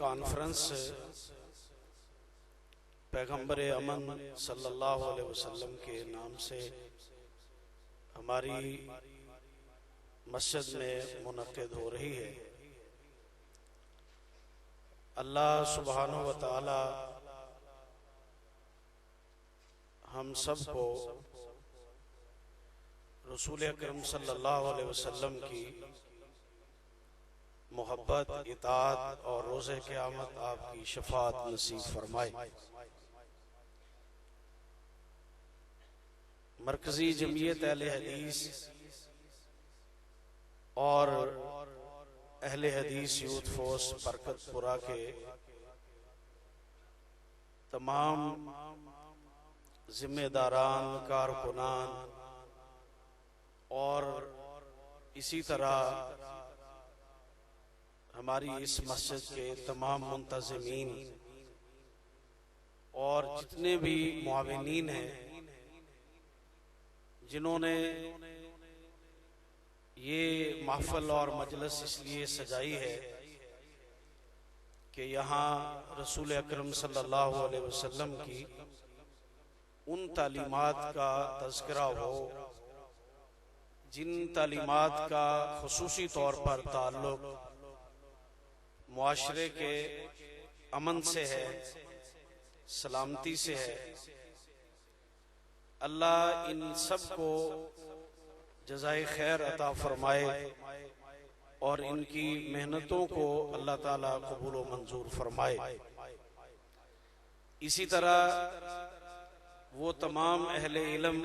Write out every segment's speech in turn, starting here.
Conference पैगंबर अमन सल्लल्लाहु अलैहि वसल्लम के नाम से हमारी मस्जिद में मुनक्किद हो रही है। अल्लाह सुब्हानहु व तआला हम सबको रसूल अकरम सल्लल्लाहु अलैहि वसल्लम की मोहब्बत, इताअत और रोज़े क़यामत आपकी शफाअत नसीब फरमाए। मरकजी जमीयत अहले हदीस और अहले हदीस यूथ फोर्स बरकतपुरा के तमाम जिम्मेदारान, कारकुनान और इसी तरह हमारी इस मस्जिद के तमाम मुंतज़िमीन और जितने भी मुआविनीन हैं जिन्होंने ये महफिल और मजलिस इसलिए सजाई है कि यहाँ रसूल अकरम सल्लल्लाहु अलैहि वसल्लम की उन तालीमात का तज़किरा हो जिन तालीमात का खुसूसी तौर पर ताल्लुक मुआशरे के अमन से है, सलामती से है। अल्लाह इन सब को जज़ाए खैर अता फरमाए और इनकी मेहनतों को अल्लाह ताला कबूल व मंजूर फरमाए। इसी तरह वो तमाम अहले इल्म,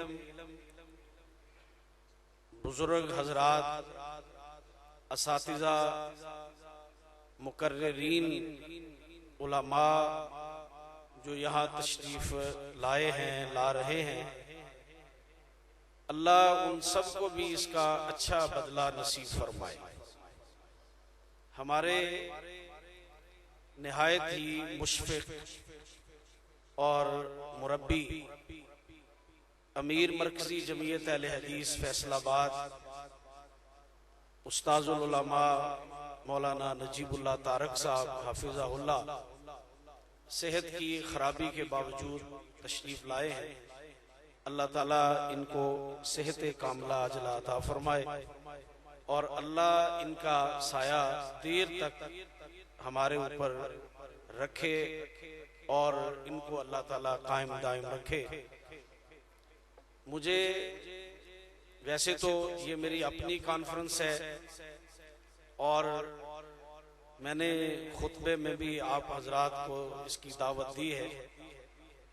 बुजुर्ग हजरात, असातिज़ा, मुकर्रिरीन, उलमा जो यहाँ तशरीफ लाए हैं, ला रहे हैं, अल्लाह उन सबको भी इसका अच्छा बदला नसीब फरमाए। हमारे निहायत ही मुशफ़िक़ और मुरब्बी अमीर मरकजी जमीयत अहले हदीस फैसलाबाद उस्ताज़ुल उलमा मौलाना नजीबुल्लाह तारक साहब हाफिज़हुल्लाह सेहत की खराबी के बावजूद तशरीफ लाए हैं। अल्लाह ताला इनको सेहत कामला अजला अता फरमाए और अल्लाह इनका साया देर तक हमारे ऊपर रखे और इनको अल्लाह ताला कायम दायम रखे। मुझे वैसे तो ये मेरी अपनी कॉन्फ्रेंस है और मैंने खुतबे में भी आप हजरात को इसकी दावत दी है,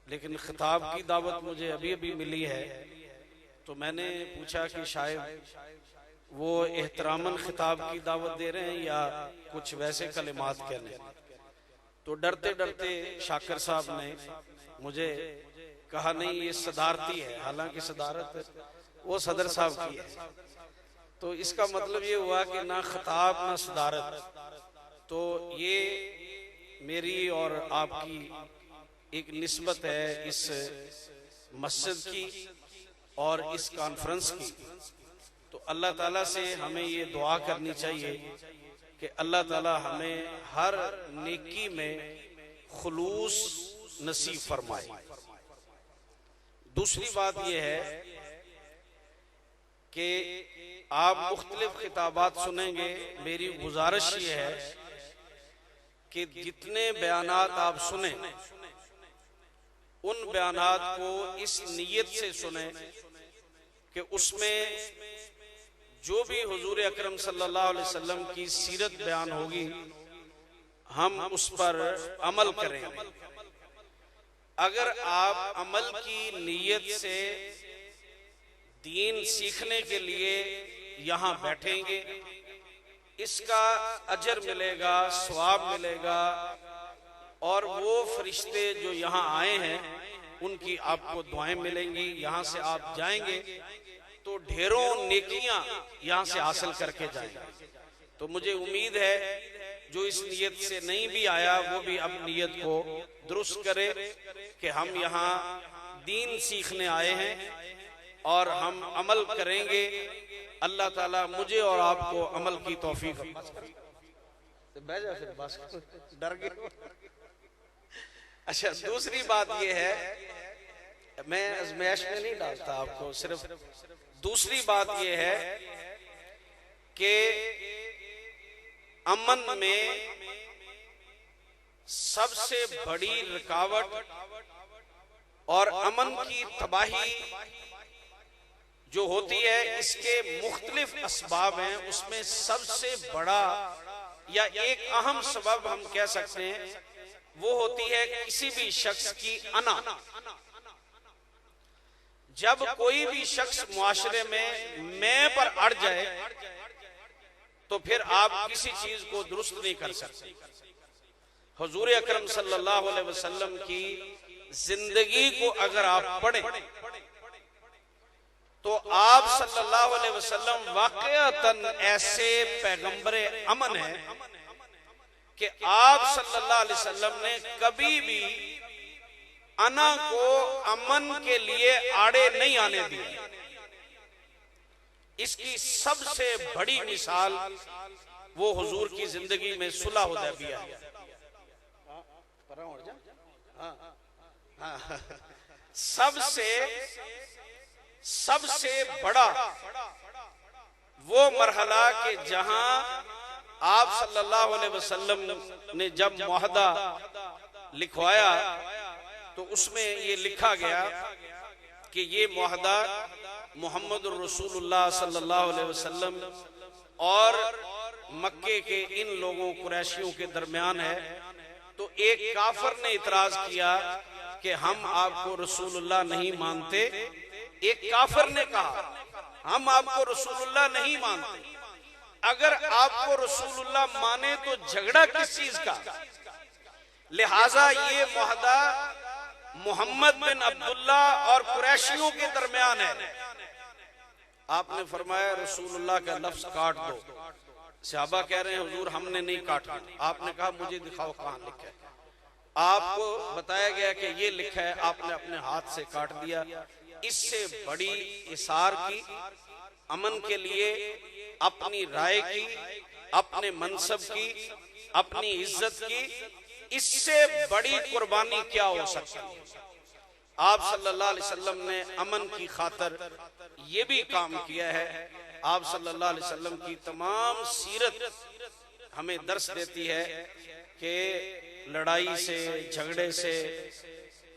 लेकिन खिताब की दावत मुझे अभी अभी मिली है। तो मैंने पूछा कि शायद वो एहतरामन खिताब की दावत दे रहे हैं या कुछ वैसे कलिमात कहने। तो डरते डरते शाकिर साहब ने मुझे कहा नहीं ये सदारती है, हालांकि सदारत वो सदर साहब की है। तो इसका मतलब ये हुआ कि ना खिताब ना सदारत। तो ये मेरी और आपकी एक निस्बत है इस मस्जिद की और इस कॉन्फ्रेंस की। तो अल्लाह ताला से हमें ये दुआ करनी चाहिए कि अल्लाह ताला हमें हर नेकी में खुलूस नसीब फरमाए। दूसरी बात यह है कि आप मुख्तलिफ खिताबात सुनेंगे। मेरी गुजारिश ये है कि जितने बयानात आप सुने उन बयानात को इस नीयत से सुने कि उसमें जो भी हुजूर अकरम सल्लल्लाहु अलैहि वसल्लम की सीरत बयान होगी हम उस पर अमल करेंगे। अगर आप अमल की नीयत से दीन सीखने के लिए यहाँ बैठेंगे, इसका अजर मिलेगा, सवाब मिलेगा और वो फरिश्ते जो यहाँ आए हैं उनकी आपको दुआएं मिलेंगी। यहाँ से आप जाएंगे तो ढेरों नेकियां यहाँ से हासिल करके जाएंगे। तो मुझे उम्मीद है जो इस नीयत से नहीं भी आया वो भी अब नीयत को दुरुस्त करे कि हम यहाँ दीन सीखने आए हैं और हम अमल करेंगे। अल्लाह ताला मुझे और आपको अमल की तौफीक तो बह जाओ फिर, बस डर गए। अच्छा, दूसरी बात यह है, मैं आजमाइश में नहीं डालता आपको, सिर्फ दूसरी बात यह है कि अमन में सबसे बड़ी रुकावट और अमन की तबाही जो होती है, इसके मुख्तलिफ असबाब हैं। उसमें सबसे बड़ा या एक अहम सबब हम कह सकते हैं वो होती है किसी भी शख्स की अना। जब कोई भी शख्स मुआशरे में मैं पर अड़ जाए तो फिर आप किसी चीज को दुरुस्त नहीं कर सकते। हुजूर अकरम सल्लल्लाहु अलैहि वसल्लम की जिंदगी को अगर आप पढ़ें तो आप सल्लल्लाहु अलैहि वसल्लम वाकईतन ऐसे पैगंबरे अमन है कि आप सल्लल्लाहु अलैहि वसल्लम ने कभी भी अना को अमन के लिए आड़े नहीं आने दिया। इसकी सबसे बड़ी मिसाल वो हुजूर की जिंदगी में सुलह हुदैबिया है। सबसे बड़ा वो मरहला कि जहां आप सल्लल्लाहु अलैहि वसल्लम ने जब मुआहदा लिखवाया तो उसमें ये लिखा गया कि ये मुआहदा मोहम्मद रसूलुल्लाह सल्लल्लाहु अलैहि वसल्लम और मक्के के इन लोगों कुरैशियों के दरमियान है। तो एक काफिर ने इतराज किया कि हम आपको रसूलुल्लाह नहीं मानते। एक काफिर ने कहा हम आपको रसूलुल्लाह नहीं मानते। अगर आपको रसूलुल्लाह माने तो झगड़ा किस चीज का? लिहाजा ये मुआहदा मोहम्मद बिन अब्दुल्ला और कुरैशियों के दरमियान है। आपने फरमाया रसूलुल्लाह का लफ्ज काट दो। सहाबा कह रहे हैं हुजूर हमने नहीं काटा। आपने कहा मुझे दिखाओ कहां लिखा है। आपको बताया गया कि ये लिखा है, आपने अपने हाथ से काट दिया। इससे बड़ी इसार की, अमन के लिए अपनी राय की, अपने मनसब की, अपनी इज्जत की, इससे बड़ी कुर्बानी क्या हो सकती है? आप सल्लल्लाहु अलैहि वसल्लम ने अमन की खातर ये भी काम किया है। आप सल्लल्लाहु अलैहि वसल्लम की तमाम सीरत हमें दर्स देती है कि लड़ाई से, झगड़े से,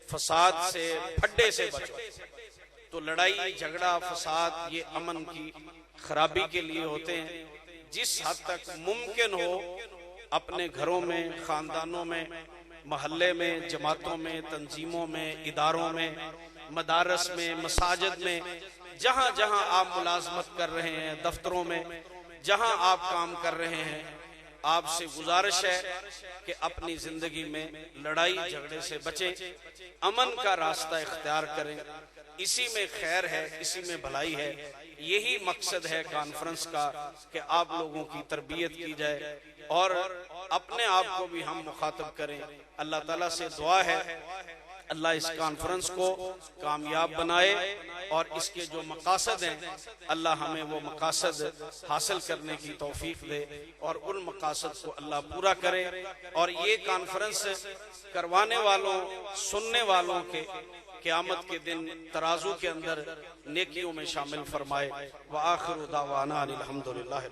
फसाद से, फड्डे से बचो। तो लड़ाई, झगड़ा, फसाद ये अमन की खराबी के लिए होते हैं। जिस हद तक मुमकिन हो अपने घरों में, खानदानों में, मोहल्ले में, जमातों में, तंजीमों में, इदारों में, मदारस में, मसाजिद में, जहां जहां आप मुलाजमत कर रहे हैं, दफ्तरों में जहां आप काम कर रहे हैं, आपसे गुजारिश है कि अपनी जिंदगी में लड़ाई झगड़े से बचें, अमन का रास्ता इख्तियार करें। इसी में खैर है, इसी में भलाई है। यही मकसद है कॉन्फ्रेंस का कि आप लोगों की तरबियत की जाए और अपने आप को भी हम मुखातब करें। अल्लाह ताला से दुआ है अल्लाह इस कॉन्फ्रेंस को कामयाब बनाए और इसके जो मकासद हैं अल्लाह हमें वो मकासद हासिल करने की तौफीक दे और उन मकासद को अल्लाह पूरा करे। और ये कॉन्फ्रेंस करवाने वालों, सुनने वालों के क़यामत के दिन तराजू के अंदर नेकियों में शामिल फरमाए। व आखिरु दावाना अनिल हम्दुलिल्लाह।